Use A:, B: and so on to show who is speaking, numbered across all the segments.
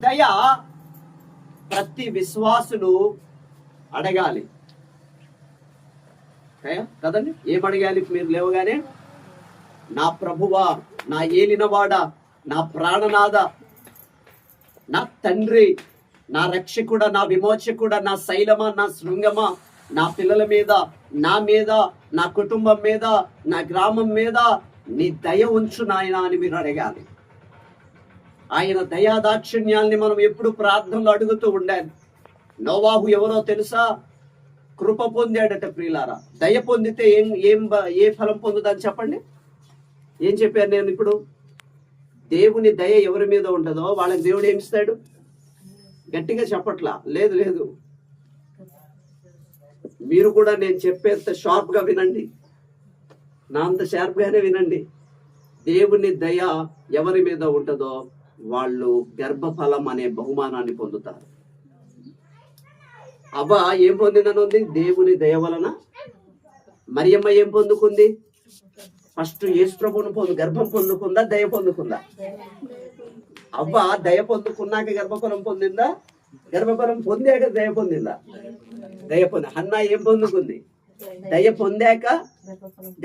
A: దయ ప్రతి విశ్వాసులు అడగాలి కదండి. ఏమడగాలి? మీరు లేవగానే, నా ప్రభువా, నా ఏలినవాడా, నా ప్రాణనాథ, నా తండ్రి, నా రక్షకుడా, నా విమోచకుడా, నా శైలమా, నా శృంగమా, నా పిల్లల మీద, నా మీద, నా కుటుంబం మీద, నా గ్రామం మీద నీ దయ ఉంచు నాయనా అని మీరు అడగాలి. ఆయన దయాదాక్షిణ్యాల్ని మనం ఎప్పుడు ప్రార్థనలో అడుగుతూ ఉండాలి. నోవాహు ఎవరో తెలుసా? కృప పొందాడట ప్రియులారా. దయ పొందితే ఏ ఫలం పొందుదని చెప్పండి. ఏం చెప్పాను నేను ఇప్పుడు? దేవుని దయ ఎవరి మీద ఉంటుందో వాళ్ళకి దేవుడు ఏమిస్తాడు? గట్టిగా చెప్పట్లా. లేదు, మీరు కూడా నేను చెప్పేంత షార్ప్ గా వినండి, నా అంత షార్ప్ గానే వినండి. దేవుని దయ ఎవరి మీద ఉంటుందో వాళ్ళు గర్భఫలం అనే బహుమానాన్ని పొందుతారు. అవ్వ ఏం పొందిందనుంది? దేవుని దయ వలన. మరియమ్మ ఏం పొందుకుంది? ఫస్ట్ యేసు ప్రభువును గర్భం పొందుకుందా, దయ పొందుకుందా? అవ్వ దయ పొందుకున్నాక గర్భఫలం పొందిందా? గర్భఫలం పొందాక దయ పొందిందా? దయ పొంది. హన్నా ఏం పొందుకుంది? దయ పొందాక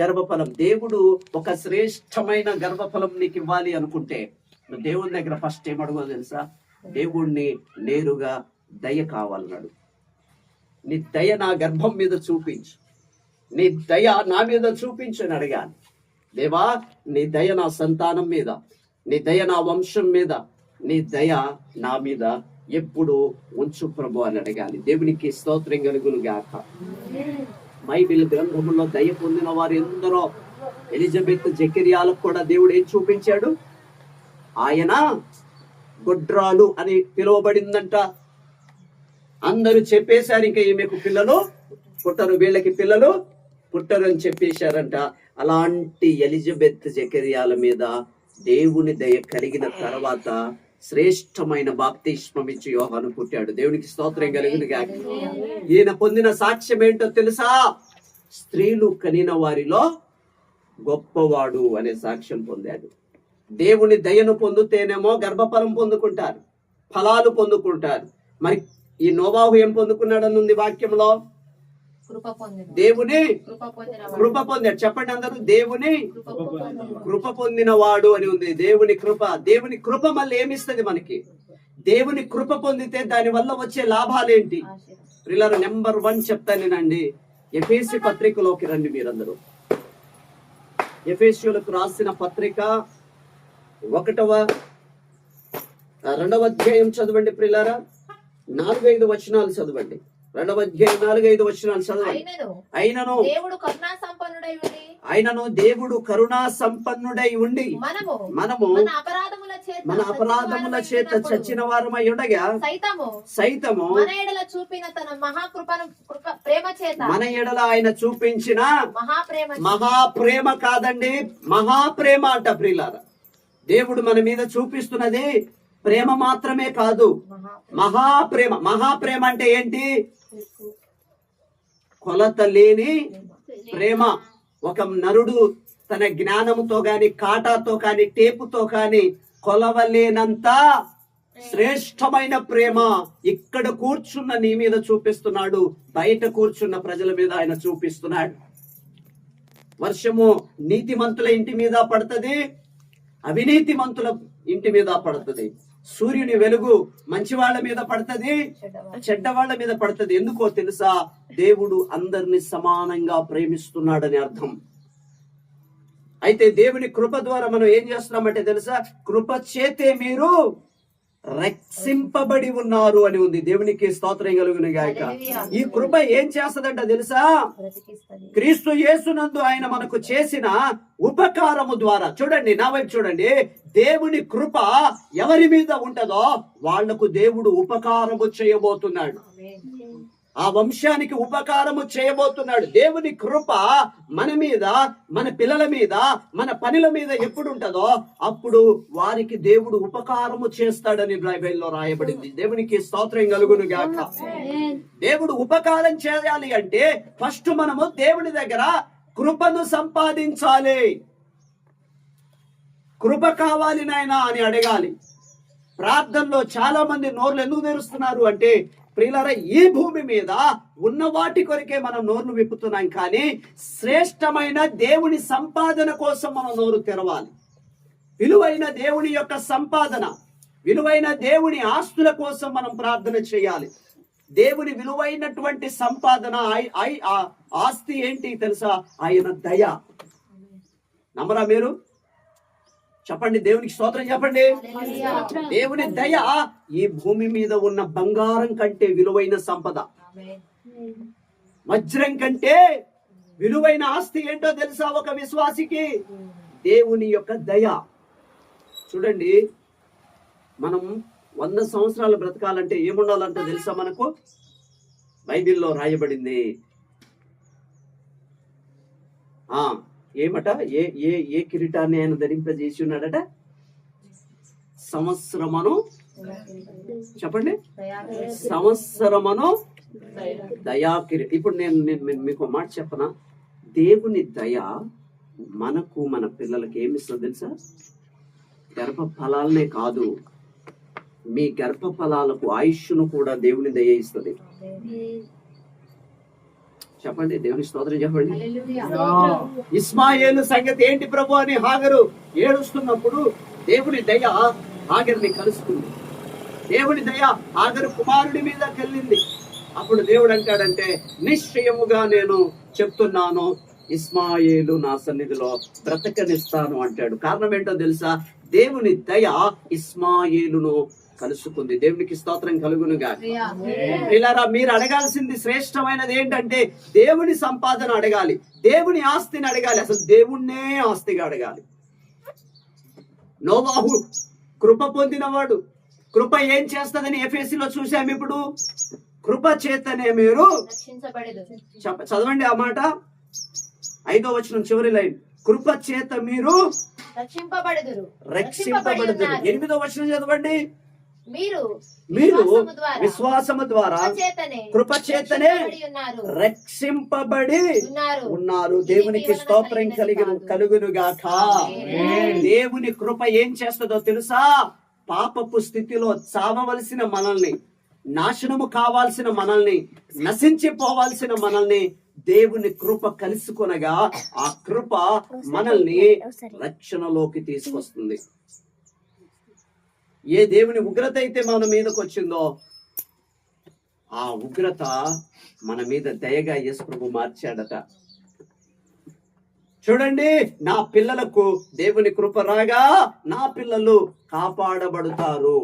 A: గర్భఫలం. దేవుడు ఒక శ్రేష్టమైన గర్భఫలం నీకు ఇవ్వాలి అనుకుంటే దేవుని దగ్గర ఫస్ట్ ఏమడుగో తెలుసా? దేవుణ్ణి నేరుగా దయ కావాలన్నాడు. నీ దయ నా గర్భం మీద చూపించు, నీ దయ నా మీద చూపించు అని అడగాలి. దేవా, నీ దయ నా సంతానం మీద, నీ దయ నా వంశం మీద, నీ దయ నా మీద ఎప్పుడు ఉంచు ప్రభు అని అడగాలి. దేవునికి స్తోత్రం కలుగును గాక. బైబిల్ గ్రంథంలో దయ పొందిన వారు ఎందరో. ఎలిజబెత్, జకర్యాలకు కూడా దేవుడు ఏం చూపించాడు? ఆయన గొడ్రాలు అని పిలువబడిందంట. అందరూ చెప్పేశారు, ఇంకా ఈమెకు పిల్లలు పుట్టరు, వీళ్ళకి పిల్లలు పుట్టరు అని చెప్పేశారంట. అలాంటి ఎలిజబెత్, జకర్యాల మీద దేవుని దయ కలిగిన తర్వాత శ్రేష్టమైన బాప్తిస్మం ఇచ్చి యోహాను పుట్టాడు. దేవునికి స్తోత్రం కలుగును గాక. ఈయన పొందిన సాక్ష్యం ఏంటో తెలుసా? స్త్రీలు కనిన వారిలో గొప్పవాడు అనే సాక్ష్యం పొందాడు. దేవుని దయను పొందుతేనేమో గర్భఫలం పొందుకుంటారు, ఫలాలు పొందుకుంటారు. మరి ఈ నోవాహు ఏం పొందుకున్నాడని ఉంది వాక్యంలో? దేవుని కృప పొందాడు. చెప్పండి అందరూ, దేవుని కృప పొందిన వాడు అని ఉంది. దేవుని కృప. దేవుని కృప మళ్ళీ ఏమిస్తుంది మనకి? దేవుని కృప పొందితే దాని వల్ల వచ్చే లాభాలేంటి? ప్రియులారా, నెంబర్ 1 చెప్తానేనండి. ఎఫెసీ పత్రికలోకి రండి మీరందరూ. ఎఫెసీయులకు రాసిన పత్రిక 2వ అధ్యాయం చదవండి ప్రియులారా. 4-5 వచనాలు చదవండి. 2వ అధ్యాయం 4-5 వచనాలు చదవండి. అయినను దేవుడు కరుణా సంపన్నుడై ఉండి మనము మన అపరాధముల చేత చచ్చిన వారమై ఉండగా సైతము మన ఎడల ఆయన చూపించిన మహాప్రేమ కాదండి, మహాప్రేమ అంట ప్రియులారా. దేవుడు మన మీద చూపిస్తున్నది ప్రేమ మాత్రమే కాదు, మహాప్రేమ. మహాప్రేమ అంటే ఏంటి? కొలత లేని ప్రేమ. ఒక నరుడు తన జ్ఞానంతో గాని, కాటాతో కాని, టేపుతో కాని కొలవలేనంత శ్రేష్టమైన ప్రేమ ఇక్కడ కూర్చున్న నీ మీద చూపిస్తున్నాడు, బయట కూర్చున్న ప్రజల మీద ఆయన చూపిస్తున్నాడు. వర్షము నీతిమంతుల ఇంటి మీద పడుతుంది, అవినీతిమంతుల ఇంటి మీద పడుతుంది. సూర్యుని వెలుగు మంచి వాళ్ళ మీద పడుతుంది, చెడ్డ వాళ్ళ మీద పడుతుంది. ఎందుకో తెలుసా? దేవుడు అందరిని సమానంగా ప్రేమిస్తున్నాడని అర్థం. అయితే దేవుని కృప ద్వారా మనం ఏం చేస్తున్నామంటే తెలుసా? కృప చేతే మీరు రక్షింపబడి ఉన్నారు అని ఉంది. దేవునికి స్తోత్రం కలుగును గాక. ఈ కృప ఏం చేస్తదంట తెలుసా? క్రీస్తు యేసునందు ఆయన మనకు చేసిన ఉపకారము ద్వారా. చూడండి, నా వైపు చూడండి. దేవుని కృప ఎవరి మీద ఉంటదో వాళ్లకు దేవుడు ఉపకారము చేయబోతున్నాడు. ఆ వంశానికి ఉపకారము చేయబోతున్నాడు. దేవుని కృప మన మీద, మన పిల్లల మీద, మన పనుల మీద ఎప్పుడు ఉంటుందో అప్పుడు వారికి దేవుడు ఉపకారము చేస్తాడని బైబిల్లో రాయబడింది. దేవునికి స్తోత్రం కలుగును గాక. దేవుడు ఉపకారం చేయాలి అంటే ఫస్ట్ మనము దేవుని దగ్గర కృపను సంపాదించాలి. కృప కావాలి నాయనా అని అడగాలి. ప్రార్థనలో చాలా మంది నోర్లు ఎందుకు తెరుస్తున్నారు అంటే ప్రియులారా, ఈ భూమి మీద ఉన్న వాటి కొరకే మనం నోర్లు విప్పుతున్నాం, కానీ శ్రేష్టమైన దేవుని సంపాదన కోసం మనం నోరు తెరవాలి. విలువైన దేవుని యొక్క సంపాదన, విలువైన దేవుని ఆస్తుల కోసం మనం ప్రార్థన చేయాలి. దేవుని విలువైనటువంటి సంపాదన ఆస్తి ఏంటి తెలుసా? ఆయన దయ. నమ్మరా మీరు? చెప్పండి, దేవునికి స్తోత్రం చెప్పండి. దేవుని దయ ఈ భూమి మీద ఉన్న బంగారం కంటే విలువైన సంపద, వజ్రం కంటే విలువైన ఆస్తి ఏంటో తెలుసా ఒక విశ్వాసికి? దేవుని యొక్క దయ. చూడండి, మనం 100 సంవత్సరాలు బ్రతకాలంటే ఏముండాలంటే తెలుసా? మనకు బైబిల్లో రాయబడింది. ఏమట? ఏ కిరీటాన్ని ఆయన ధరింపజేసి ఉన్నాడట? సంవత్సరమును, చెప్పండి, సంవత్సరమును దయా కిరీటం. ఇప్పుడు నేను మీకు మాట చెప్పనా? దేవుని దయ మనకు, మన పిల్లలకి ఏమిస్తుంది తెలుసా? గర్భ ఫలాలనే కాదు, మీ గర్భ ఫలాలకు ఆయుష్ను కూడా దేవుని దయ ఇస్తుంది. చెప్పండి, దేవుని స్తోత్రం చెప్పండి. ఇస్మాయేలు సంగతి ఏంటి ప్రభు అని హాగరు ఏడుస్తున్నప్పుడు దేవుని దయ హాగరుని కలుసుకుంది. దేవుని దయ హాగరు కుమారుడి మీద కలిగింది. అప్పుడు దేవుడు అంటాడంటే, నిశ్చయముగా నేను చెప్తున్నాను, ఇస్మాయేలు నా సన్నిధిలో బ్రతకనిస్తాను అంటాడు. కారణం ఏంటో తెలుసా? దేవుని దయ ఇస్మాయేలును కలుసుకుంది. దేవునికి స్తోత్రం కలుగునుగా. ఇలారా, మీరు అడగాల్సింది శ్రేష్టమైనది ఏంటంటే దేవుని సంపాదన అడగాలి, దేవుని ఆస్తిని అడగాలి, అసలు దేవుణ్ణే ఆస్తిగా అడగాలి. నోవాహు కృప పొందినవాడు. కృప ఏం చేస్తుందని ఎఫెసీలో చూసాం. ఇప్పుడు కృప చేతనే మీరు చదవండి ఆ మాట, 5వ వచనం చివరి లైన్. కృప చేత మీరు రక్షింపబడుదురు. 8వ వచనం చదవండి. మీరు విశ్వాసము ద్వారా కృప చేతనే రక్షింపబడి ఉన్నారు. దేవునికి స్తోత్రం కలుగునుగాక. దేవుని కృప ఏం చేస్తుందో తెలుసా? పాపపు స్థితిలో చావవలసిన మనల్ని, నాశనము కావాల్సిన మనల్ని, నశించిపోవాల్సిన మనల్ని దేవుని కృప కలుసుకొనగా ఆ కృప మనల్ని రక్షణలోకి తీసుకొస్తుంది. ఏ దేవుని ఉగ్రత అయితే మన మీదకి వచ్చిందో ఆ ఉగ్రత మన మీద దయగా యేసు ప్రభు మార్చాడట. చూడండి, నా పిల్లలకు దేవుని కృప రాగా నా పిల్లలు కాపాడబడతారు.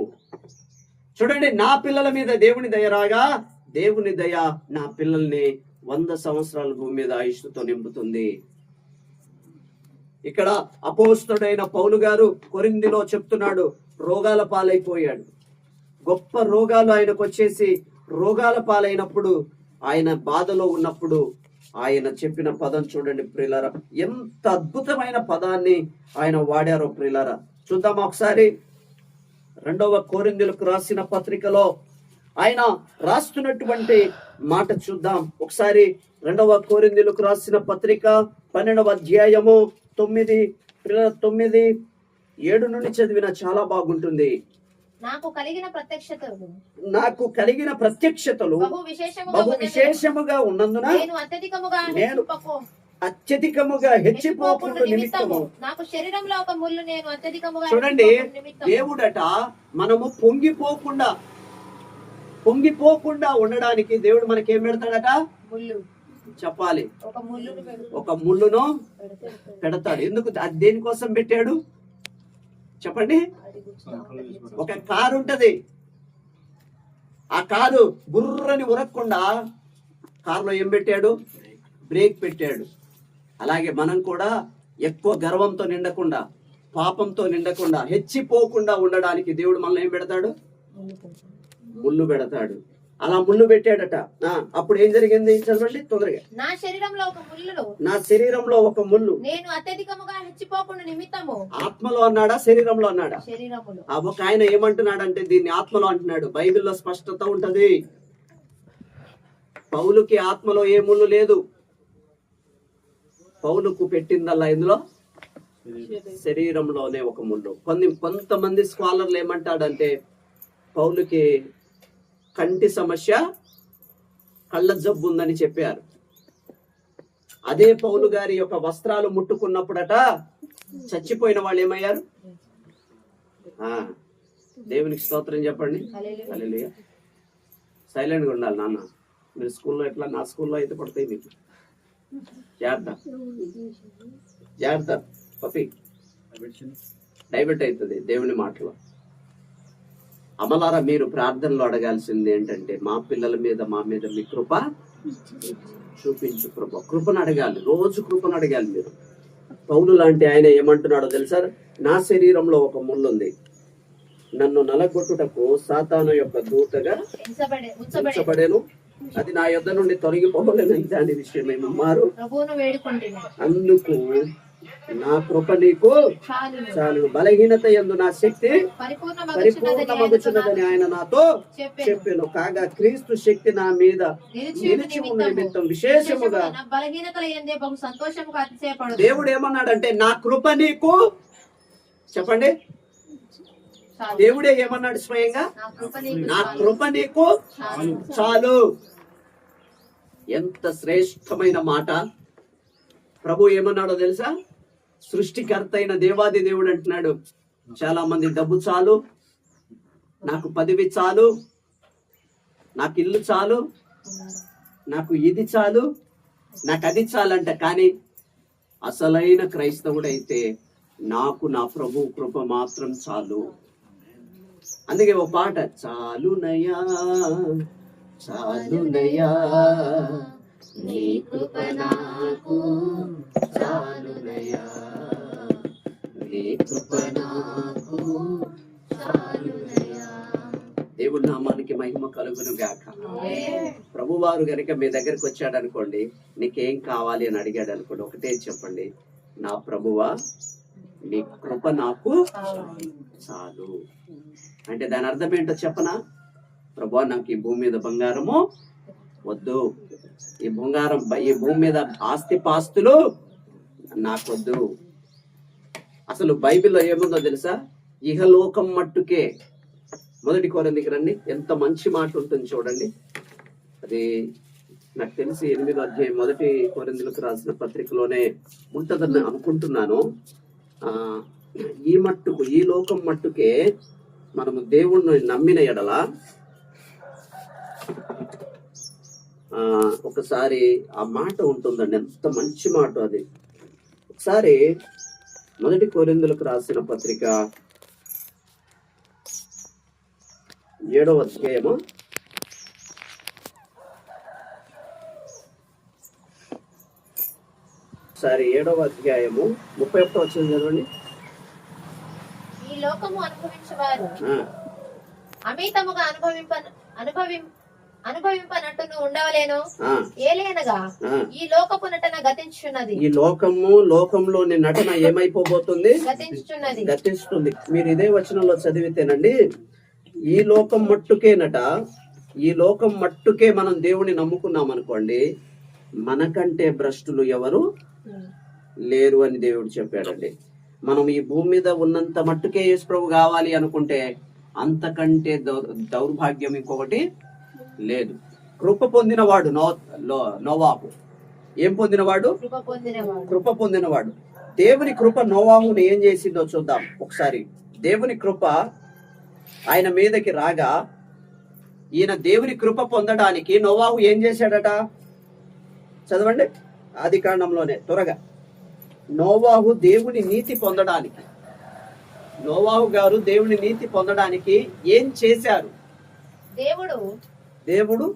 A: చూడండి, నా పిల్లల మీద దేవుని దయ రాగా దేవుని దయ నా పిల్లల్ని 100 సంవత్సరాల భూమి మీద ఆయుష్తో నింపుతుంది. ఇక్కడ అపోస్తలుడైన పౌలు గారు కొరింథీలో చెప్తున్నాడు, రోగాల పాలైపోయాడు. గొప్ప రోగాలు ఆయనకు వచ్చేసి రోగాల పాలైనప్పుడు, ఆయన బాధలో ఉన్నప్పుడు ఆయన చెప్పిన పదం చూడండి ప్రియులారా, ఎంత అద్భుతమైన పదాన్ని ఆయన వాడారో ప్రియులారా. చూద్దాం ఒకసారి 2వ కొరింథీయులకు రాసిన పత్రికలో ఆయన రాస్తున్నటువంటి మాట చూద్దాం ఒకసారి. 2వ కొరింథీయులకు రాసిన పత్రిక 12వ అధ్యాయము 9-7 నుండి చదివిన చాలా బాగుంటుంది.
B: నాకు కలిగిన ప్రత్యక్షతలు బహు
A: విశేషముగా ఉన్నందున నేను అత్యధికముగా హెచ్చిపోకుండా నిమిత్తము
B: నాకు శరీరంలో ఒక ముళ్ళు నేను అత్యధికముగా.
A: చూడండి, దేవుడట మనము పొంగిపోకుండా ఉండడానికి దేవుడు మనకి ఏం పెడతాడట? చెప్పాలి, ఒక ముళ్ళును పెడతాడు. ఎందుకు? అది దేనికోసం పెట్టాడు చెప్పండి. ఒక కారు ఉంటది, ఆ కారు బుర్రని ఉరక్కుండా కారులో ఏం పెట్టాడు? బ్రేక్ పెట్టాడు. అలాగే మనం కూడా ఎక్కువ గర్వంతో నిండకుండా, పాపంతో నిండకుండా, హెచ్చిపోకుండా ఉండడానికి దేవుడు మనల్ని ఏం పెడతాడు? ముళ్ళు పెడతాడు. అలా ముళ్ళు పెట్టాడట. అప్పుడు ఏం జరిగింది చదవండి తొందరగా.
B: నా శరీరంలో
A: ఒక ముళ్ళు
B: నేను అత్యధికముగా హెచ్చిపోకుండా నిమిత్తము.
A: ఆత్మలో అన్నాడా శరీరంలో అన్నాడా?
B: శరీరములో.
A: ఒక ఆయన ఏమంటున్నాడంటే దీన్ని ఆత్మలో అంటున్నాడు. బైబిల్లో స్పష్టత ఉంటది. పౌలుకి ఆత్మలో ఏ ముళ్ళు లేదు. పౌలుకు పెట్టిందల్లా ఇందులో శరీరంలోనే ఒక ముళ్ళు. కొంతమంది స్కాలర్లు ఏమంటాడంటే పౌలుకి కంటి సమస్య, కళ్ళ జబ్బు ఉందని చెప్పారు. అదే పౌలు గారి యొక్క వస్త్రాలు ముట్టుకున్నప్పుడట చచ్చిపోయిన వాళ్ళు ఏమయ్యారు? దేవునికి స్తోత్రం చెప్పండి. హల్లెలూయా. సైలెంట్ గా ఉండాలి నాన్న. మీరు స్కూల్లో ఎట్లా, నా స్కూల్లో అయితే పడతాయి మీకు. జాగ్రత్త పప్పి, డైవర్ట్ అవుతుంది దేవుని మాటలో. అమలారా, మీరు ప్రార్థనలో అడగాల్సింది ఏంటంటే మా పిల్లల మీద, మా మీద మీ కృప చూపించు. కృపను అడగాలి, రోజు కృపను అడగాలి మీరు. పౌలు లాంటి ఆయన ఏమంటున్నాడో తెలుసా? నా శరీరంలో ఒక ముళ్ళు ఉంది, నన్ను నలగొట్టుటకు సాతాను యొక్క దూతగా ఉంచబడేను, అది నా యొద్ద నుండి తొలగిపోలేని దాని విషయమేమో మారు. అందుకు నా కృప నీకు చాలు, బలహీనత యందు నా శక్తి పరిపూర్ణమగుచున్నదని ఆయన నాతో చెప్పాను. కాగా క్రీస్తు శక్తి నా మీద నిలిచి ఉన్న నిమిత్తం విశేషముగా దేవుడు ఏమన్నాడంటే నా కృప నీకు, చెప్పండి, దేవుడే ఏమన్నాడు స్వయంగా? నా కృప నీకు చాలు. ఎంత శ్రేష్టమైన మాట. ప్రభు ఏమన్నాడో తెలుసా? సృష్టికర్త అయిన దేవాది దేవుడు అంటున్నాడు, చాలా మంది డబ్బు చాలు, నాకు పదవి చాలు, నాకు ఇల్లు చాలు, నాకు ఇది చాలు, నాకు అది చాలంట. కానీ అసలైన క్రైస్తవుడైతే నాకు నా ప్రభు కృప మాత్రం చాలు. అందుకే ఓ పాట, చాలునయా చాలునయా నీ కృప నాకు చాలునయా, నీ కృప నాకు చాలునయా. దేవుడి నామానికి మహిమ కలుగును గాక. ప్రభువారు గనుక మీ దగ్గరికి వచ్చాడు అనుకోండి, నీకేం కావాలి అని అడిగాడు అనుకోండి, ఒకటే చెప్పండి, నా ప్రభువా నీ కృప నాకు చాలు. అంటే దాని అర్థం ఏంటో చెప్పనా? ప్రభువా నాకు ఈ భూమి మీద బంగారము వద్దు, ఈ భూమి మీద ఆస్తి పాస్తులు నాకొద్దు. అసలు బైబిల్లో ఏముందో తెలుసా? ఇహలోకం మట్టుకే. 1 కొరింథీయులకు రండి, ఎంత మంచి మాట ఉంటుంది చూడండి. అది నాకు తెలిసి 8వ అధ్యాయం 1 కొరింథీయులకు రాసిన పత్రికలోనే ఉంటదని అనుకుంటున్నాను. ఈ మట్టుకు, ఈ లోకం మట్టుకే మనము దేవుణ్ణి నమ్మిన ఎడల, ఒకసారి ఆ మాట ఉంటుందండి, ఎంత మంచి మాట అది. ఒకసారి 1 కొరింథీయులకు రాసిన పత్రిక 7వ అధ్యాయము 7వ అధ్యాయము 31వ వచనం చదవండి.
B: ఈ లోకము అనుభవించువారు అమితముగా అనుభవింపనట్టును ఉండవలేను. ఏలైనగా ఈ లోకపు నటన గతించున్నది. ఈ
A: లోకంలోని నటన ఏమైపోబోతుంది? గతిస్తుంది. మీరు ఇదే వచనంలో చదివితేనండి, ఈ లోకం మట్టుకేనట, ఈ లోకం మట్టుకే మనం దేవుని నమ్ముకున్నాం అనుకోండి, మనకంటే భ్రష్టులు ఎవరు లేరు అని దేవుడు చెప్పాడండి. మనం ఈ భూమి మీద ఉన్నంత మట్టుకే యేసు ప్రభు కావాలి అనుకుంటే అంతకంటే దౌర్భాగ్యం ఇంకొకటి లేదు. కృప పొందినవాడు నోవాహు. ఏం పొందినవాడు? కృప పొందినవాడు. దేవుని కృప నోవాహుని ఏం చేసిందో చూద్దాం ఒకసారి. దేవుని కృప ఆయన మీదకి రాగా, ఈయన దేవుని కృప పొందడానికి నోవాహు ఏం చేశాడట? చదవండి, ఆది కాండంలోనే త్వరగా. నోవాహు దేవుని నీతి పొందడానికి, నోవాహు గారు దేవుని నీతి పొందడానికి ఏం చేశారు? దేవుడు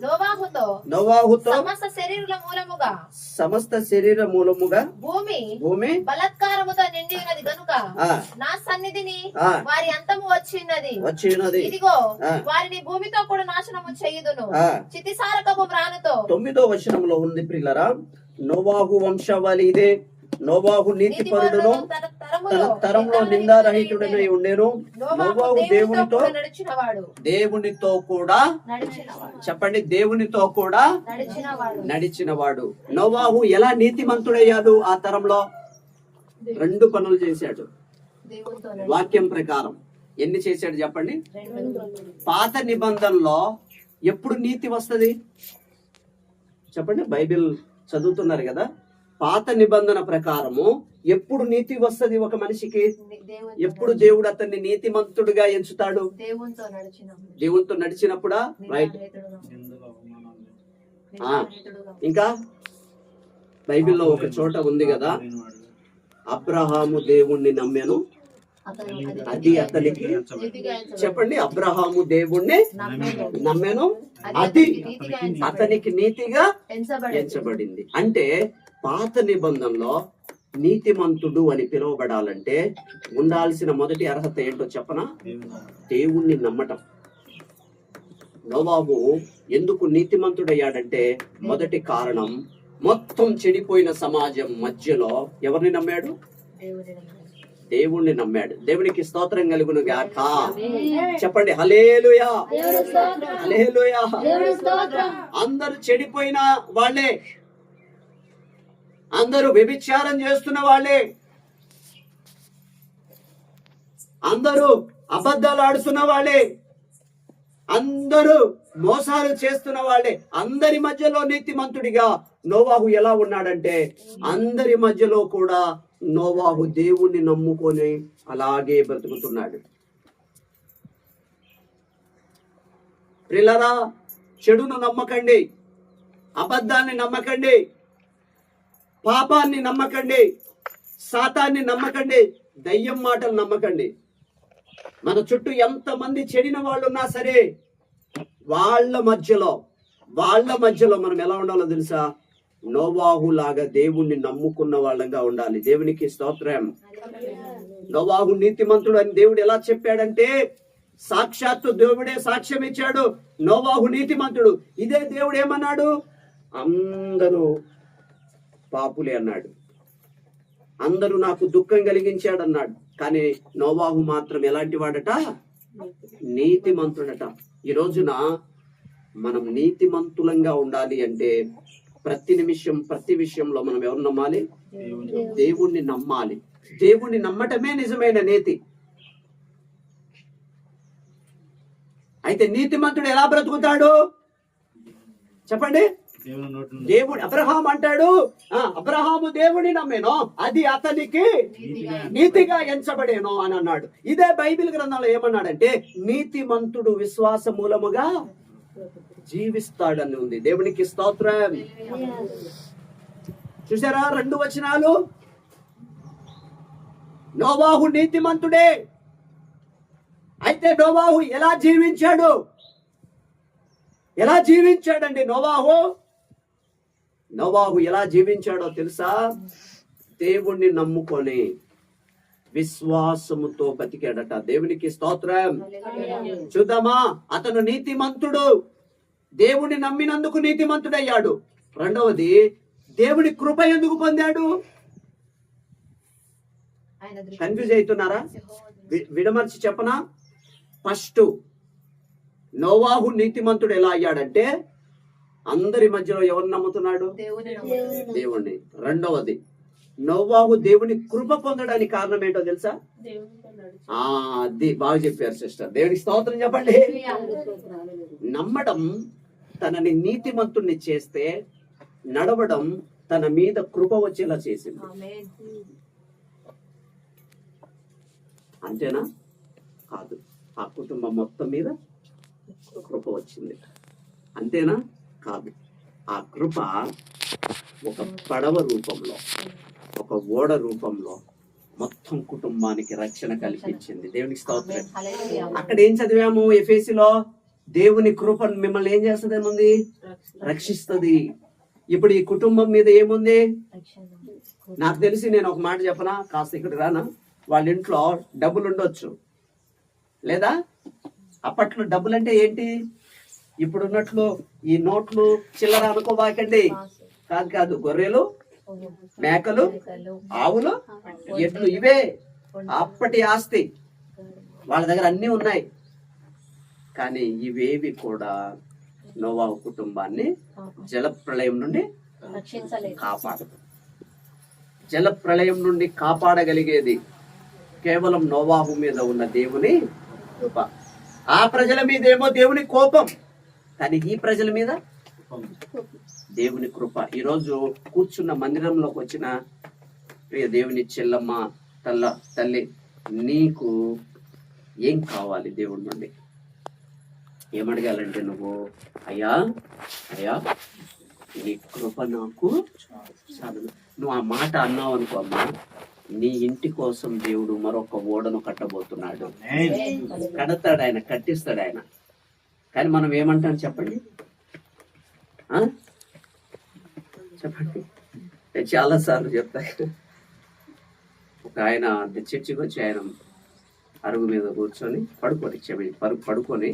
A: నోవాహుతో సమస్త శరీర మూలముగా భూమి
B: బలత్కారముతో నిండి ఉన్నది గనుక నా సన్నిధిని వారి అంతము వచ్చినది. ఇదిగో వారిని భూమితో కూడా నాశనము చేయుదును, చితిసారకపు మ్రానుతో.
A: 9వ వచనంలో ఉంది ప్రియులారా, నోవాహు వంశావళి ఇదే. నోవాహు నీతిపరుడును తన తరంలో నిందారహితుడనై ఉండేను. నోవాహు దేవునితో కూడా చెప్పండి, దేవునితో కూడా నడిచినవాడు. నోవాహు ఎలా నీతిమంతుడయ్యాడు? ఆ తరంలో 2 పనులు చేశాడు
B: దేవునితో
A: వాక్యం ప్రకారం. ఎన్ని చేశాడు చెప్పండి? పాత నిబంధనలో ఎప్పుడు నీతి వస్తది చెప్పండి? బైబిల్ చదువుతున్నారు కదా. పాత నిబంధన ప్రకారము ఎప్పుడు నీతి వస్తది ఒక మనిషికి? ఎప్పుడు దేవుడు అతన్ని నీతిమంతుడుగా ఎంచుతాడు? దేవునితో నడిచినప్పుడా? రైట్. ఇంకా బైబిల్లో ఒక చోట ఉంది కదా, అబ్రహాము దేవుణ్ణి నమ్మెను, అది అతనికి చెప్పండి. అబ్రహాము దేవుణ్ణి నమ్మెను, అది అతనికి నీతిగా ఎంచబడింది. అంటే పాత నిబంధనలో నీతిమంతుడు అని పిలువబడాలంటే ఉండాల్సిన మొదటి అర్హత ఏంటో చెప్పనా? దేవుణ్ణి నమ్మటం. నోవాహు ఎందుకు నీతిమంతుడయ్యాడంటే మొదటి కారణం, మొత్తం చెడిపోయిన సమాజం మధ్యలో ఎవరిని నమ్మాడు? దేవుణ్ణి నమ్మాడు. దేవునికి స్తోత్రం కలుగును గాక. చెప్పండి హల్లెలూయా, హల్లెలూయా. అందరూ చెడిపోయిన వాళ్ళే, అందరూ వ్యభిచారం చేస్తున్న వాళ్ళే, అందరూ అబద్ధాలు ఆడుతున్న వాళ్ళే, అందరూ మోసాలు చేస్తున్న వాళ్ళే. అందరి మధ్యలో నీతిమంతుడిగా నోవాహు ఎలా ఉన్నాడంటే, అందరి మధ్యలో కూడా నోవాహు దేవుణ్ణి నమ్ముకొని అలాగే బ్రతుకుతున్నాడు. ప్రియులారా, చెడును నమ్మకండి, అబద్ధాన్ని నమ్మకండి, పాపాన్ని నమ్మకండి, సాతాన్ని నమ్మకండి, దయ్యం మాటలు నమ్మకండి. మన చుట్టూ ఎంతమంది చెడిన వాళ్ళు ఉన్నా సరే వాళ్ళ మధ్యలో మనం ఎలా ఉండాలో తెలుసా? నోవాహు లాగా దేవుణ్ణి నమ్ముకున్న వాళ్ళంగా ఉండాలి. దేవునికి స్తోత్రం. నోవాహు నీతిమంతుడు అని దేవుడు ఎలా చెప్పాడంటే, సాక్షాత్తు దేవుడే సాక్ష్యం ఇచ్చాడు, నోవాహు నీతిమంతుడు. ఇదే దేవుడు ఏమన్నాడు? అందరూ పాపులే అన్నాడు, అందరూ నాకు దుఃఖం కలిగించాడు అన్నాడు. కానీ నోవాహు మాత్రం ఎలాంటి వాడట? నీతిమంతుడట. ఈ రోజున మనం నీతిమంతులంగా ఉండాలి అంటే ప్రతి నిమిషం ప్రతి విషయంలో మనం ఎవరు నమ్మాలి? దేవుణ్ణి నమ్మాలి. దేవుణ్ణి నమ్మటమే నిజమైన నీతి. అయితే నీతిమంతుడు ఎలా బ్రతుకుతాడు చెప్పండి? దేవుడు అబ్రహాం అంటాడు, అబ్రహాము దేవుని నమ్మేనో, అది అతనికి నీతిగా ఎంచబడేనో అని అన్నాడు. ఇదే బైబిల్ గ్రంథంలో ఏమన్నాడంటే, నీతిమంతుడు విశ్వాస మూలముగా జీవిస్తాడని ఉంది. దేవునికి స్తోత్రం. చూసారా 2 వచనాలు? నోవాహు నీతిమంతుడే. అయితే నోవాహు ఎలా జీవించాడండి? నోవాహు ఎలా జీవించాడో తెలుసా? దేవుణ్ణి నమ్ముకొని విశ్వాసముతో బతికాడట. దేవునికి స్తోత్రం. చూద్దామా? అతను నీతిమంతుడు, దేవుణ్ణి నమ్మినందుకు నీతిమంతుడయ్యాడు. రెండవది, దేవుని కృప ఎందుకు పొందాడు? కన్ఫ్యూజ్ అవుతున్నారా? విడమర్చి చెప్పనా? ఫస్ట్, నోవాహు నీతిమంతుడు ఎలా అయ్యాడంటే అందరి మధ్యలో ఎవరు నమ్ముతున్నాడు? దేవుణ్ణి. రెండవది, నోవాహు దేవుని కృప పొందడానికి కారణం ఏంటో తెలుసా? అది బాగా చెప్పారు సిస్టర్. దేవునికి స్తోత్రం చెప్పండి. నమ్మడం తనని నీతిమంతుణ్ణి చేస్తే, నడవడం తన మీద కృప వచ్చేలా చేసింది. అంతేనా? కాదు, ఆ కుటుంబం మొత్తం మీద కృప వచ్చింది. అంతేనా? కాదు, ఆ కృప ఒక పడవ రూపంలో, ఒక ఓడ రూపంలో మొత్తం కుటుంబానికి రక్షణ కల్పించింది. దేవునికి స్తోత్రం. అక్కడ ఏం చదివాము? ఎఫెసీలో దేవుని కృప మిమ్మల్ని ఏం చేస్తుంది? ఏముంది? రక్షిస్తుంది. ఇప్పుడు ఈ కుటుంబం మీద ఏముంది? నాకు తెలిసి నేను ఒక మాట చెప్పనా? కాస్త ఇక్కడ రానా? వాళ్ళ ఇంట్లో డబ్బులు ఉండొచ్చు, లేదా అప్పట్లో డబ్బులు అంటే ఏంటి? ఇప్పుడు ఉన్నట్లు ఈ నోట్లు చిల్లర అనుకోబాకండి. కాదు, గొర్రెలు, మేకలు, ఆవులు, ఎడ్లు, ఇవే అప్పటి ఆస్తి. వాళ్ళ దగ్గర అన్ని ఉన్నాయి. కానీ ఇవేవి కూడా నోవాహు కుటుంబాన్ని జల ప్రళయం నుండి కాపాడదు. జల ప్రళయం నుండి కాపాడగలిగేది కేవలం నోవాహు మీద ఉన్న దేవుని కృప. ఆ ప్రజల మీద ఏమో దేవుని కోపం, కానీ ఈ ప్రజల మీద దేవుని కృప. ఈరోజు కూర్చున్న మందిరంలోకి వచ్చిన ప్రియ దేవుని చెల్లమ్మ, తల్లి, నీకు ఏం కావాలి దేవుడి నుండి? ఏమడగాలంటే నువ్వు, అయ్యా అయ్యా నీ కృప నాకు చాలు. నువ్వు ఆ మాట అన్నావు అనుకో అమ్మా, నీ ఇంటి కోసం దేవుడు మరొక ఓడను కట్టబోతున్నాడు. కడతాడు ఆయన, కట్టిస్తాడు ఆయన. కానీ మనం ఏమంటాం చెప్పండి? చెప్పండి. చాలా సార్లు చెప్తా. ఒక ఆయన చర్చికి వచ్చి ఆయన అరుగు మీద కూర్చొని పడుకొని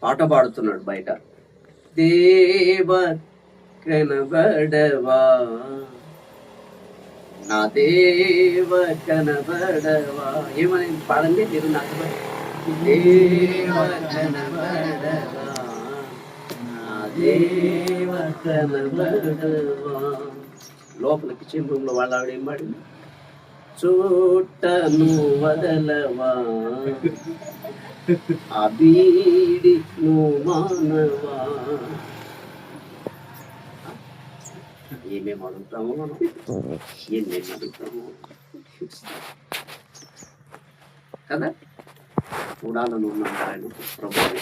A: పాట పాడుతున్నాడు బయట. దేవ కనబడవా, నా దేవ కనబడవా. ఏమని పాడండి మీరు నాకు. దేవ కనబడవా, నా దేవ కనబడవా. లోపల కిచెన్ రూమ్ లో వాళ్ళ ఆవిడ ఏం పాడింది? చూటను వదలవా, అబీడి నువ్వు మానవా. ఏమేమి అడుగుతామో మనం, ఏమేమి అడుగుతామో కదా. చూడాలని ఉన్నాడు ఆయన ప్రభుత్వం,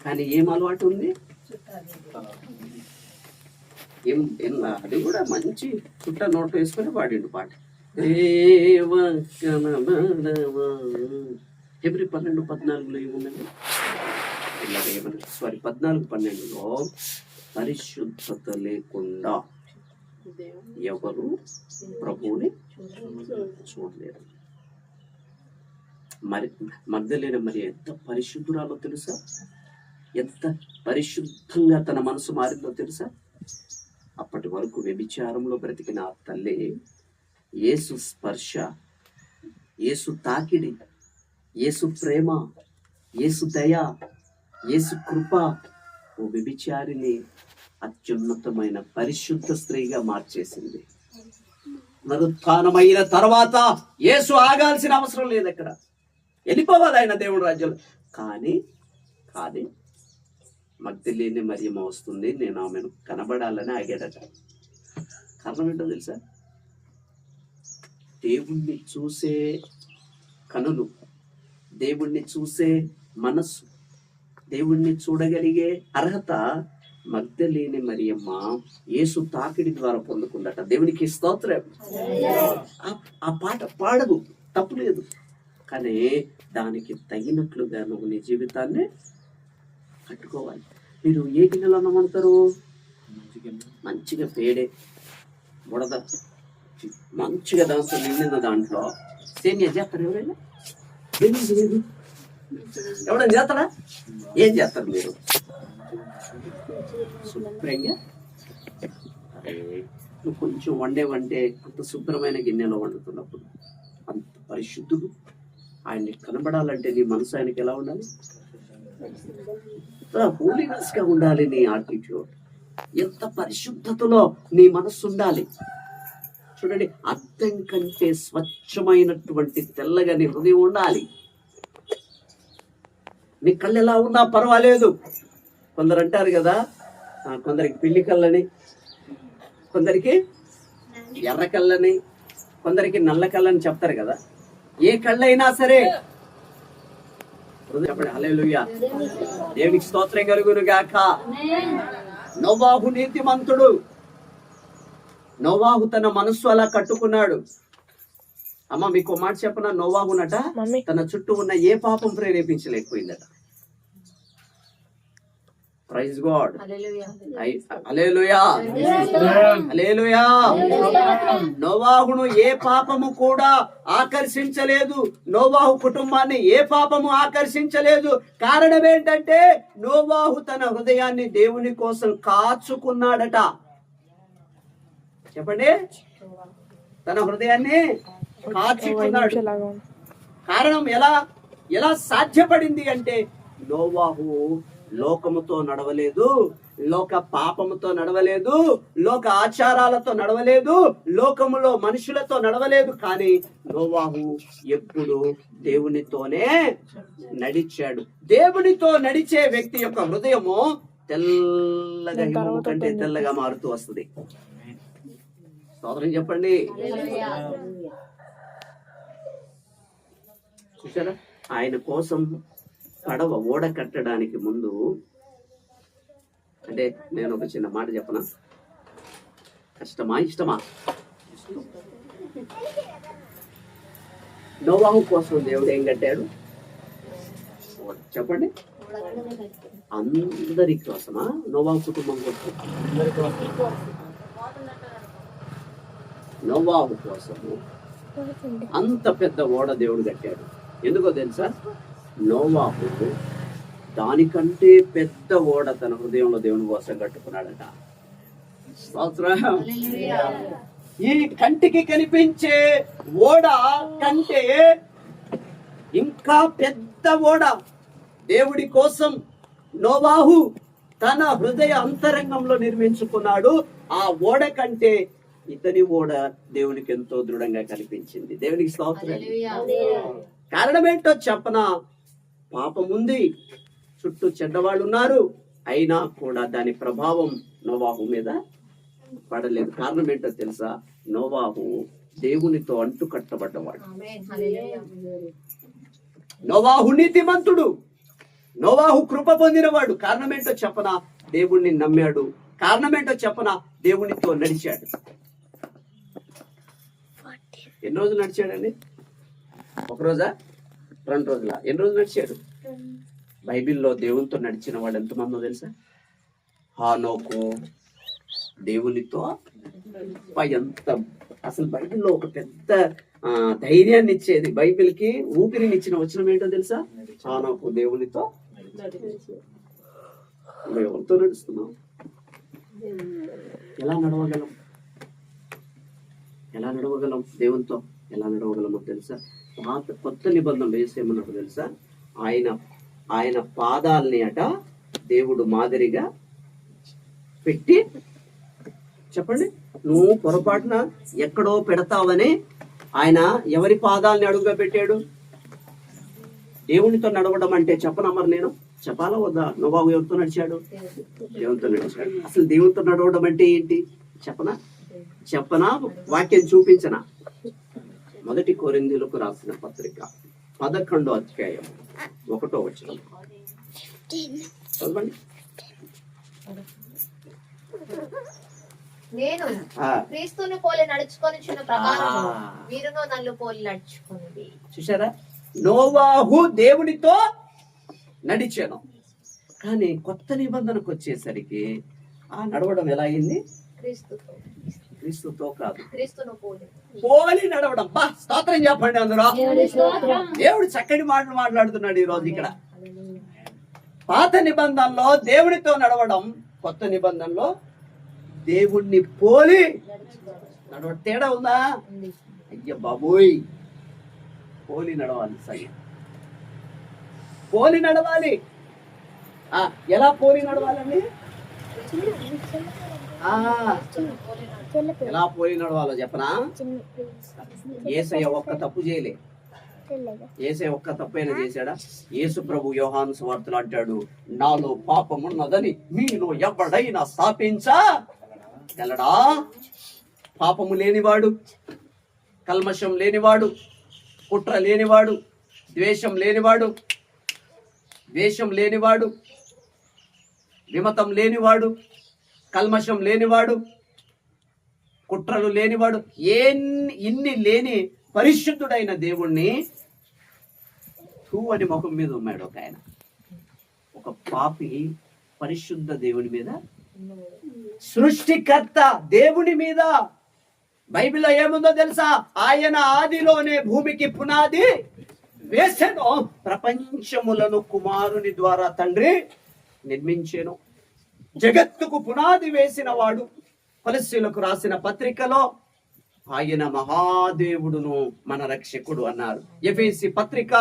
A: కానీ ఏం అలవాటు ఉంది? అది కూడా మంచి చుట్ట నోట్ వేసుకొని పాడిండు పాట. ఎబ్రి 12:14 ఏమున్నది? 14:12 పరిశుద్ధత లేకుండా ఎవరు ప్రభువుని చూడలేరు. మగ్దలేన మరి ఎంత పరిశుద్ధురాలో తెలుసా? ఎంత పరిశుద్ధంగా తన మనసు మారిందో తెలుసా? అప్పటి వరకు వ్యభిచారంలో బ్రతికిన ఆ తల్లి యేసు స్పర్శ, యేసు తాకిడి, యేసు ప్రేమ, యేసు దయ, యేసు కృప ఓ వ్యభిచారిని అత్యున్నతమైన పరిశుద్ధ స్త్రీగా మార్చేసింది. పునరుత్థానమైన తర్వాత యేసు ఆగాల్సిన అవసరం లేదు, అక్కడ వెళ్ళిపోవాలి ఆయన దేవుడి రాజ్యంలో. కానీ మగ్దలేని మరియమ్మ వస్తుంది, నేను ఆమెను కనబడాలని ఆగాడట. కారణం ఏంటో తెలుసా? దేవుణ్ణి చూసే కనులు, దేవుణ్ణి చూసే మనస్సు, దేవుణ్ణి చూడగలిగే అర్హత మగ్దలేని మరియమ్మ యేసు తాకిడి ద్వారా పొందుకుందట. దేవునికి స్తోత్రం. ఆ పాట పాడదు, తప్పులేదు, కానీ దానికి తగినట్లుగా నువ్వు నీ జీవితాన్ని కట్టుకోవాలి. మీరు ఏ గిన్నెలో అన్నమంటారు? మంచిగా పేడే బుడద మంచిగా దాంతో నిండిన దాంట్లో సేమియా చేస్తారు. ఎవరైనా ఎవడైనా చేస్తారా? ఏం చేస్తారు మీరు? శుభ్రంగా నువ్వు కొంచెం వండే అంత శుభ్రమైన గిన్నెలో వండుతున్నప్పుడు అంత పరిశుద్ధుడు. ఆయన్ని కనబడాలంటే నీ మనసు ఆయనకి ఎలా ఉండాలి? హోలీనెస్ గా ఉండాలి నీ యాటిట్యూడ్. ఎంత పరిశుద్ధతలో నీ మనస్సు ఉండాలి. చూడండి, అద్దం కంటే స్వచ్ఛమైనటువంటి తెల్లగా నీ హృదయం ఉండాలి. నీ కళ్ళు ఎలా ఉన్నా పర్వాలేదు. కొందరు అంటారు కదా, కొందరికి పిల్లి కళ్ళని, కొందరికి ఎర్ర కళ్ళని, కొందరికి నల్ల కళ్ళని చెప్తారు కదా. ఏ కళ్ళైనా సరే చెప్పండి హల్లెలూయా, దేవునికి స్తోత్రం కలుగును గాక. నోవాహు నీతిమంతుడు. నోవాహు తన మనస్సు అలా కట్టుకున్నాడు. అమ్మ మీకు మాట చెప్పనా, నోవాహునట తన చుట్టూ ఉన్న ఏ పాపం ప్రేరేపించలేకపోయిందట. ప్రైజ్ గాడ్, హల్లెలూయా, హల్లెలూయా. నోవాహును ఏ పాపము కూడా ఆకర్షించలేదు. నోవాహు కుటుంబాన్ని ఏ పాపము ఆకర్షించలేదు. కారణం ఏంటంటే నోవాహు తన హృదయాన్ని దేవుని కోసం కాచుకున్నాడట. చెప్పండి, తన హృదయాన్ని కాచుకున్నాడు. కారణం ఎలా సాధ్యపడింది అంటే నోవాహు లోకముతో నడవలేదు, లోక పాపముతో నడవలేదు, లోక ఆచారాలతో నడవలేదు, లోకములో మనుషులతో నడవలేదు. కానీ నోవాహు ఎప్పుడు దేవునితోనే నడిచాడు. దేవునితో నడిచే వ్యక్తి యొక్క హృదయము తెల్లగా, హిమము కంటే తెల్లగా మారుతూ వస్తుంది. స్తోత్రం చెప్పండి. చూసారా, ఆయన కోసం పడవ ఓడ కట్టడానికి ముందు, అంటే నేను ఒక చిన్న మాట చెప్పనా, కష్టమా ఇష్టమా? నోవాహు కోసం దేవుడు ఏం కట్టాడు చెప్పండి? అందరి కోసమా? నోవాహు కుటుంబం కోసం? నోవాహు కోసము అంత పెద్ద ఓడ దేవుడు కట్టాడు. ఎందుకో తెలుసా? నోవాహు దానికంటే పెద్ద ఓడ తన హృదయంలో దేవుని కోసం కట్టుకున్నాడట. ఈ కంటికి కనిపించే ఓడ కంటే ఇంకా పెద్ద ఓడ దేవుడి కోసం నోవాహు తన హృదయ అంతరంగంలో నిర్మించుకున్నాడు. ఆ ఓడ కంటే ఇతని ఓడ దేవునికి ఎంతో దృఢంగా కనిపించింది. దేవునికి స్తోత్రం. కారణం ఏంటో చెప్పనా? పాపం ఉంది, చుట్టూ చెడ్డవాళ్ళు ఉన్నారు, అయినా కూడా దాని ప్రభావం నోవాహు మీద పడలేదు. కారణం ఏంటో తెలుసా? నోవాహు దేవునితో అంటు కట్టబడ్డవాడు. నోవాహు నీతిమంతుడు, నోవాహు కృప పొందినవాడు. కారణం ఏంటో చెప్పనా? దేవుణ్ణి నమ్మాడు. కారణం ఏంటో చెప్పనా? దేవునితో నడిచాడు. ఎన్ని రోజులు నడిచాడండి? ఒక రోజా, 2 రోజులా? ఎన్ని రోజులు నడిచాడు? బైబిల్లో దేవునితో నడిచిన వాడు ఎంతమందో తెలుసా? హానోకు దేవునితో ఎంత, అసలు బైబిల్లో ఒక పెద్ద ధైర్యాన్ని ఇచ్చేది, బైబిల్కి ఊపిరినిచ్చిన వచనం ఏంటో తెలుసా? హానోకు దేవునితో. ఎవరితో నడుస్తున్నాం? ఎలా నడవగలం? ఎలా నడవగలం? దేవునితో ఎలా నడవగలమో తెలుసా? కొత్త నిబంధనలు వేసేమన్నట్టు తెలుసా? ఆయన పాదాలని అట దేవుడు మాదిరిగా పెట్టి, చెప్పండి, నువ్వు పొరపాటున ఎక్కడో పెడతావని ఆయన ఎవరి పాదాలని అడుగుగా పెట్టాడు? దేవునితో నడవడం అంటే చెప్పనా? మరి నేను చెప్పాలా వద్దా? నోవాహు ఎవరితో నడిచాడు? దేవునితో నడిచాడు. అసలు దేవునితో నడవడం అంటే ఏంటి చెప్పనా? వాక్యం చూపించనా? 1 కొరింథీయులకు రాసిన పత్రిక 11వ అధ్యాయం 1వ వచనం చదవండి.
B: నేను క్రీస్తుని పోలి నడుచుకొనిచున్న ప్రకారము మీరును నన్ను పోలి నడుచుకొనుడి.
A: చూసారా? నోవాహు దేవునితో నడిచాను, కానీ కొత్త నిబంధనకు వచ్చేసరికి ఆ నడవడం ఎలా అయింది? క్రీస్తుతో కాదు, క్రీస్తును పోలి నడవడం. స్తోత్రం చెప్పండి అందరూ. దేవుడు చక్కటి మాటలు మాట్లాడుతున్నాడు ఈ రోజు ఇక్కడ. పాత నిబంధనలో దేవుడితో నడవడం, కొత్త నిబంధనలో దేవుణ్ణి పోలి నడవడం. తేడా ఉందా? అయ్య బాబోయ్, పోలి నడవాలి. సరే, పోలి నడవాలి. ఎలా పోలి నడవాలండి? ఎలా పోలి నడవాలో చెప్పనా? యేసయ్య ఒక్క తప్పు చేయలే. యేసయ్య ఒక్క తప్పైనా చేశాడా? యేసు ప్రభు యోహాను సువార్తలో అంటాడు, నాలో పాపమున్నదని మీలో ఎవడైనా స్థాపించగలడా? పాపము లేనివాడు, కల్మషం లేనివాడు, కుట్ర లేనివాడు, ద్వేషం లేనివాడు, విమతం లేనివాడు, కల్మషం లేనివాడు, కుట్రలు లేనివాడు, ఇన్ని లేని పరిశుద్ధుడైన దేవుణ్ణి అని ముఖం మీద ఉన్నాడు ఒక ఆయన. ఒక పాపి పరిశుద్ధ దేవుని మీద, సృష్టికర్త దేవుని మీద. బైబిల్లో ఏముందో తెలుసా? ఆయన ఆదిలోనే భూమికి పునాది వేసెను, ప్రపంచములను కుమారుని ద్వారా తండ్రి నిర్మించెను. జగత్తుకు పునాది వేసిన వాడు. కొలస్సీయులకు రాసిన పత్రికలో ఆయన మహాదేవుడును మన రక్షకుడు అన్నారు. ఎఫెసీ పత్రిక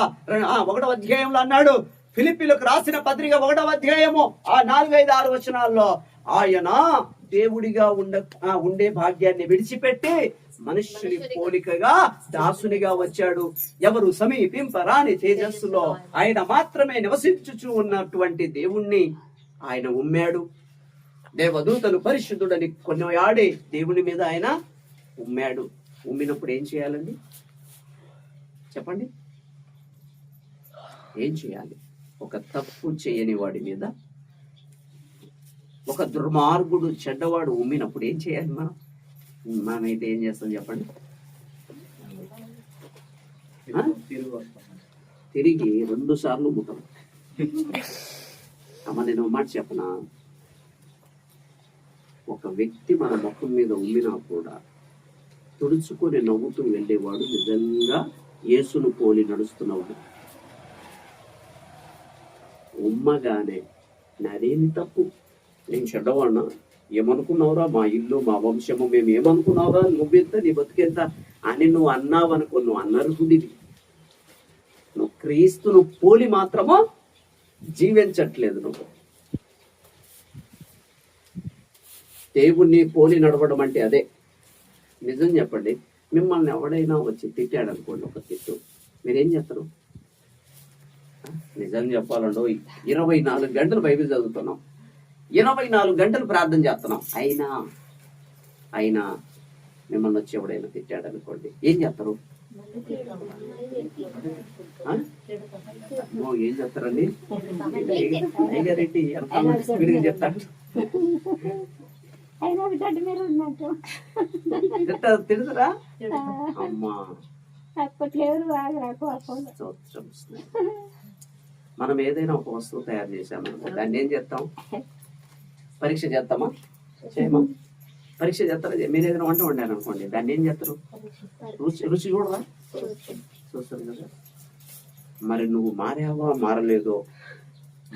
A: 1వ అధ్యాయంలో అన్నాడు, ఫిలిప్పీలకు రాసిన పత్రిక 1వ అధ్యాయము 4-5-6 వచనాల్లో ఆయన దేవుడిగా ఉండే భాగ్యాన్ని విడిచిపెట్టి మనుష్యుని పోలికగా దాసునిగా వచ్చాడు. ఎవరు సమీపింపరాని తేజస్సులో ఆయన మాత్రమే నివసించుచు ఉన్నటువంటి దేవుణ్ణి ఆయన ఉమ్మాడు. దేవదూతలు పరిశుద్ధుడని కొనియాడే దేవుని మీద ఆయన ఉమ్మాడు. ఉమ్మినప్పుడు ఏం చేయాలండి చెప్పండి? ఏం చేయాలి? ఒక తప్పు చేయని వాడి మీద, ఒక దుర్మార్గుడు చెడ్డవాడు ఉమ్మినప్పుడు ఏం చేయాలి? మనమైతే ఏం చేస్తాం చెప్పండి? తిరిగి 2 సార్లు ముట్టం. అమ్మ నేను మాట చెప్పనా, ఒక వ్యక్తి మన ముఖం మీద ఉమ్మినా కూడా తుడుచుకొని నవ్వుతూ వెళ్ళేవాడు నిజంగా యేసును పోలి నడుస్తున్నవాడు. ఉమ్మగానే నాదేమి తప్పు, నేను చెడ్డవాడినా, ఏమనుకున్నావురా, మా ఇల్లు మా వంశము మేము ఏమనుకున్నావురా, నువ్వెంత నీ బతుకెంత అని నువ్వు అన్నావు అనుకో, నువ్వు అనర్హుడివి. నువ్వు క్రీస్తును పోలి మాత్రమో జీవించట్లేదు. నువ్వు దేవుణ్ణి పోలి నడవడం అంటే అదే. నిజం చెప్పండి, మిమ్మల్ని ఎవడైనా వచ్చి తిట్టాడు అనుకోండి, ఒక తిట్టు, మీరేం చేస్తారు? నిజం చెప్పాలండో 24 గంటలు బైబిల్ చదువుతున్నాం, 24 గంటలు ప్రార్థన చేస్తున్నాం, అయినా మిమ్మల్ని వచ్చి ఎవడైనా తిట్టాడు అనుకోండి, ఏం చేస్తారు? ఏం చేస్తారండి? రెడ్డి చెప్తాడు, తిడతారా? అమ్మా మనం ఏదైనా ఒక వస్తువు తయారు చేసామనుకో, దాన్ని ఏం చేస్తాం? పరీక్ష చేస్తామా? చేయమా? పరీక్ష చేస్తారా? మీరు ఏదైనా వంట వండారు అనుకోండి, దాన్ని ఏం చేస్తారు? రుచి చూడరా? చూస్తారు కదా. మరి నువ్వు మారావా మారలేదో,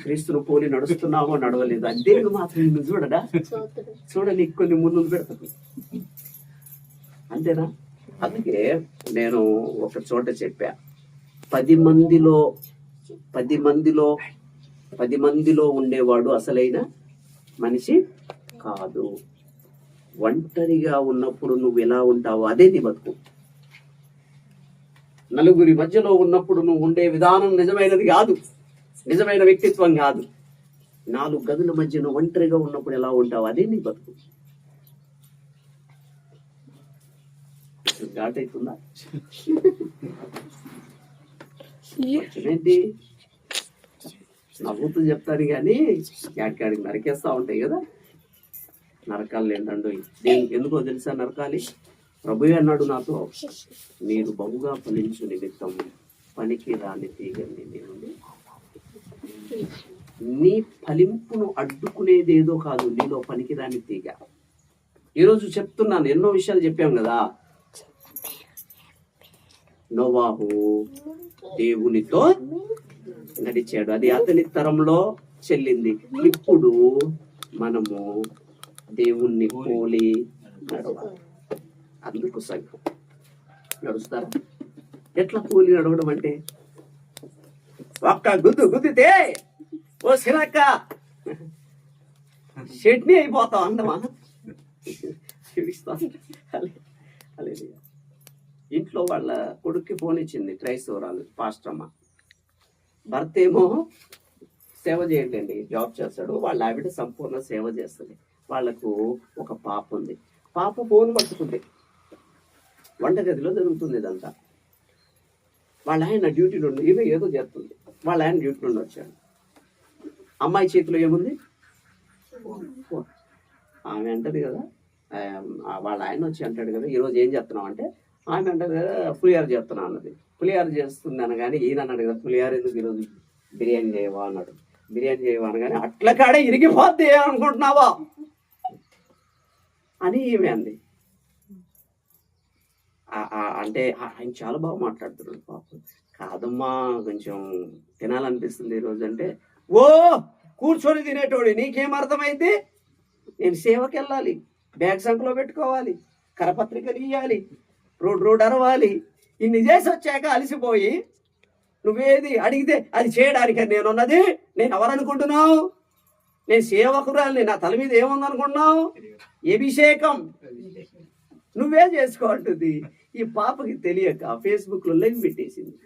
A: క్రీస్తును పోలి నడుస్తున్నావో నడవలేదు, అదే మాత్రం నువ్వు చూడడా? చూడని కొన్ని ముందు పెడతాడు, అంతేనా? అందుకే నేను ఒక చోట చెప్పా, 10 మందిలో ఉండేవాడు అసలైన మనిషి కాదు. ఒంటరిగా ఉన్నప్పుడు నువ్వు ఎలా ఉంటావో అదే నీ బతుకు. నలుగురి మధ్యలో ఉన్నప్పుడు నువ్వు ఉండే విధానం నిజమైనది కాదు, నిజమైన వ్యక్తిత్వం కాదు. 4 గదుల మధ్యలో ఒంటరిగా ఉన్నప్పుడు ఎలా ఉంటావు అదే నీ బతుకు. ఘాట్ అవుతుందా? ఏంటి నవ్వుతూ చెప్తాను కానీ యాడికాడికి నరికేస్తా ఉంటాయి కదా. నరకాలు ఏంటండో, ఎందుకో తెలుసా నరకాలి? ప్రభువే అన్నాడు నాతో, మీరు బహుగా ఫలించు నిమిత్తం పనికి రాని తీగని నేను. నీ ఫలింపును అడ్డుకునేదేదో కాదు, నీలో పనికి రాని తీగ. ఈరోజు చెప్తున్నాను, ఎన్నో విషయాలు చెప్పాం కదా. నోవాహు దేవునితో నడిచాడు, అది అతని తరంలో చెల్లింది. ఇప్పుడు మనము దేవుణ్ణి పోలి నడవాలి. అందుకు సంఘం నడుస్తారా? ఎట్లా పోలి నడవడం అంటే, ఒక్క గుద్దితే ఓ సిరక్క చట్నీ అయిపోతాం అందమా? ఇంట్లో వాళ్ళ కొడుక్కి ఫోన్ ఇచ్చింది క్రైస్తవురాలు పాస్టమ్మ. భర్త ఏమో సేవ చేయట్లేండి, జాబ్ చేస్తాడు, వాళ్ళ ఆవిడ సంపూర్ణ సేవ చేస్తుంది. వాళ్ళకు ఒక పాప ఉంది. పాప ఫోన్ పట్టుకుంది, వంటగదిలో జరుగుతుంది ఇదంతా. వాళ్ళ ఆయన డ్యూటీలో ఉండి ఇవే ఏదో చేస్తుంది. వాళ్ళ ఆయన డ్యూటీ నుండి వచ్చాడు. అమ్మాయి చేతిలో ఏముంది? ఆమె అంటది కదా, వాళ్ళ ఆయన వచ్చి అంటాడు కదా, ఈరోజు ఏం చేస్తున్నావు అంటే, ఆమె అంటది కదా పులిహార చేస్తున్నా అన్నది. పులిహార చేస్తుంది అనగానే ఈయన అన్నాడు కదా, పులిహార ఎందుకు ఈరోజు బిర్యానీ చేయవా అన్నాడు. బిర్యానీ చేయవా అనగానే అట్ల కాడే ఇరిగిపోద్ది అనుకుంటున్నావా అని ఈమె అంది. అంటే ఆయన చాలా బాగా మాట్లాడుతున్నాడు పాపం. కాదమ్మా కొంచెం తినాలనిపిస్తుంది ఈరోజు అంటే, ఓ కూర్చొని తినేటోడి నీకేం అర్థమైంది? నేను సేవకి వెళ్ళాలి, బ్యాగ్ సంఖ్యలో పెట్టుకోవాలి, కరపత్రికలు ఇవ్వాలి, రోడ్ అరవాలి, ఇన్ని చేసి వచ్చాక అలసిపోయి నువ్వేది అడిగితే అది చేయడానికి నేనున్నది. నేను ఎవరనుకుంటున్నావు? నేను సేవకురాలిని. నా తల మీద ఏముందనుకుంటున్నావు? అభిషేకం. నువ్వే చేసుకో అంటుంది. ఈ పాపకి తెలియక ఫేస్బుక్ లో లైవ్ పెట్టేసింది.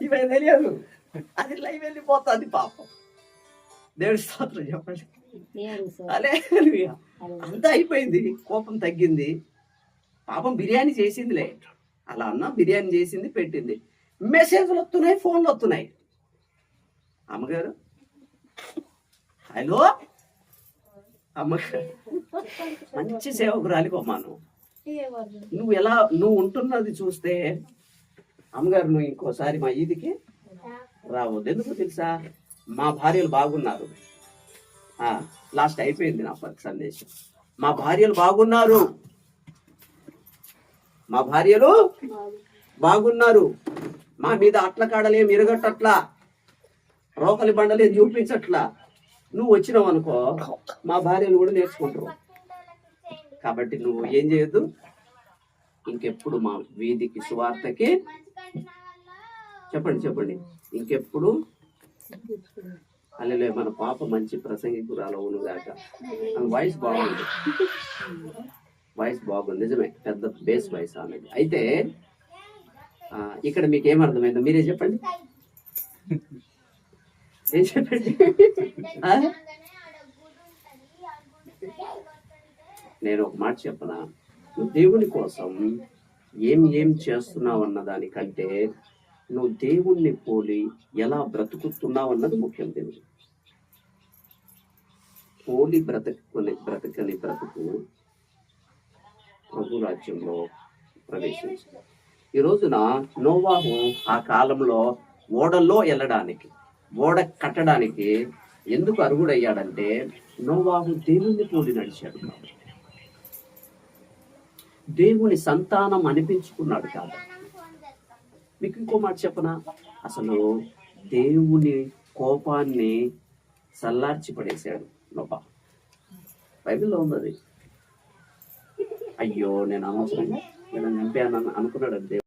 A: ఇవే తెలియదు, అది లైవ్ వెళ్ళిపోతుంది పాపం. దేవుడి స్తోత్రం చెప్పండి. అలే అంతా అయిపోయింది, కోపం తగ్గింది. పాపం బిర్యానీ చేసిందిలే, అలా అన్నా బిర్యానీ చేసింది, పెట్టింది. మెసేజ్లు వస్తున్నాయి, ఫోన్లు వస్తున్నాయి. అమ్మగారు హలో, అమ్మగారు మంచి సేవకురాలికి అమ్మాను. నువ్వు ఉంటున్నది చూస్తే అమ్మగారు నువ్వు ఇంకోసారి మా ఈదికి రావద్దు. ఎందుకు తెలుసా? మా భార్యలు బాగున్నారు. లాస్ట్ అయిపోయింది నా సందేశం. మా భార్యలు బాగున్నారు, మా భార్యలు బాగున్నారు. మా మీద అట్ల కాడలేం ఇరగట్టట్లా, రోకలి బండలేం చూపించట్లా. నువ్వు వచ్చినావు అనుకో, మా భార్యలు కూడా నేర్చుకుంటారు. కాబట్టి నువ్వు ఏం చేయొద్దు, ఇంకెప్పుడు మా వీధికి సువార్తకి చెప్పండి ఇంకెప్పుడు. అల్లెలే, మన పాప మంచి ప్రసంగికురాలు అవును గాక. వాయిస్ బాగుంది, నిజమే, పెద్ద బేస్ వాయిస్ అనేది. అయితే ఇక్కడ మీకు ఏమర్థమైందో మీరే చెప్పండి. ఏం చెప్పండి? నేను ఒక మాట చెప్పనా, నువ్వు దేవుని కోసం ఏం చేస్తున్నావు అన్న దానికంటే నువ్వు దేవుణ్ణి పోలి ఎలా బ్రతుకుతున్నావు అన్నది ముఖ్యం. దేవుడు పోలి బ్రతకని బ్రతుకు ప్రభు రాజ్యంలో ప్రవేశించు. ఈ రోజున నోవాహు ఆ కాలంలో ఓడల్లో వెళ్ళడానికి, ఓడ కట్టడానికి ఎందుకు అర్హుడయ్యాడంటే నోవాహు దేవుణ్ణి పోలి నడిచాడు, దేవుని సంతానం అనిపించుకున్నాడు కాదు. మీకు ఇంకో మాట చెప్పనా, అసలు దేవుని కోపాన్ని సల్లార్చి పడేశాడు నోవా. బైబిల్లో ఉన్నది. అయ్యో నేను అనవసరంగా నేను చంపాను అనుకున్నాడు అంతే.